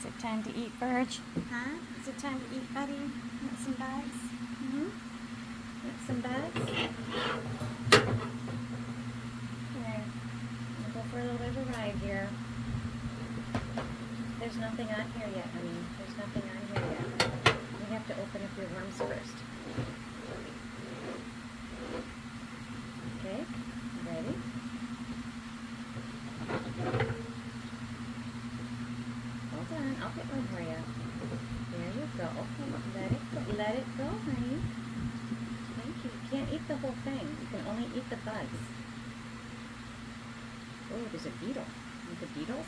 Is it time to eat, Virg? Huh? Is it time to eat, buddy? Want some bugs? Want some bugs? Here. I'm gonna go for a little bit of a ride here. There's nothing on here yet, honey. There's nothing on here yet. We have to open up your worms first. Okay? Ready? Hold on, I'll get one for you. There you go. Okay, let it go. Let it go, honey. Thank you. You can't eat the whole thing. You can only eat the bugs. Oh, there's a beetle. Need the beetles?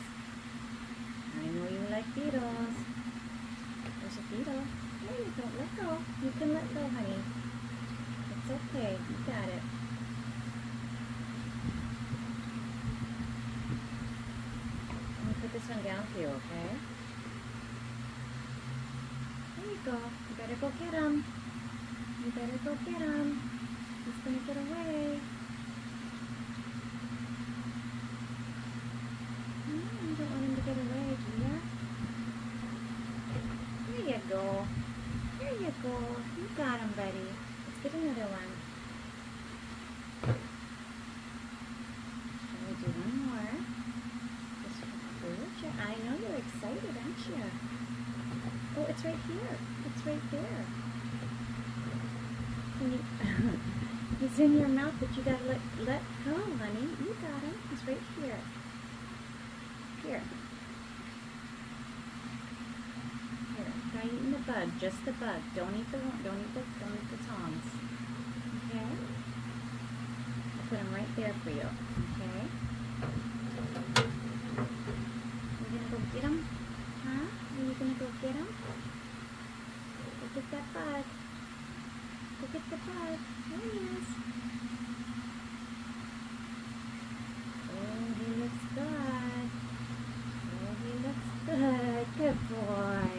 I know you like beetles. There's a beetle. There you go. Let go. You can let go, honey. It's okay. You got it. Let me put this one down for you, okay? There you go. You better go get him. You better go get him. He's gonna get away. You don't want him to get away, do you? There you go. There you go. You got him, buddy. Let's get another one. Shall we do one more? Just for Virgil. I know you're excited, aren't you? Oh, it's right here. It's right there. He's in your mouth, but you gotta let go, honey. You got him. He's right here. Here. Here. Try eating the bug. Just the bug. Don't eat the tongs. Okay? I'll put them right there for you. Okay? You gonna go get him? Huh? Are you gonna go get him? Go get that bug. Go get the bug. There he is. Oh, he looks good. Oh, he looks good. Good boy.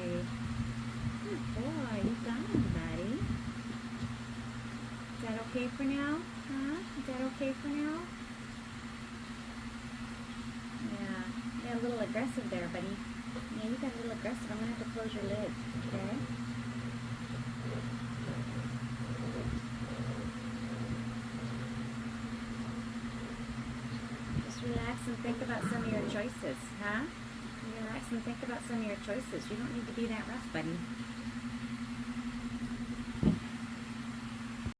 Good boy. You got him, buddy. Is that okay for now? Huh? Is that okay for now? Yeah. You're a little aggressive there, buddy. Yeah, you got a little aggressive. I'm going to have to close your lid. Okay? Just relax and think about some of your choices, huh? Relax and think about some of your choices. You don't need to be that rough, buddy.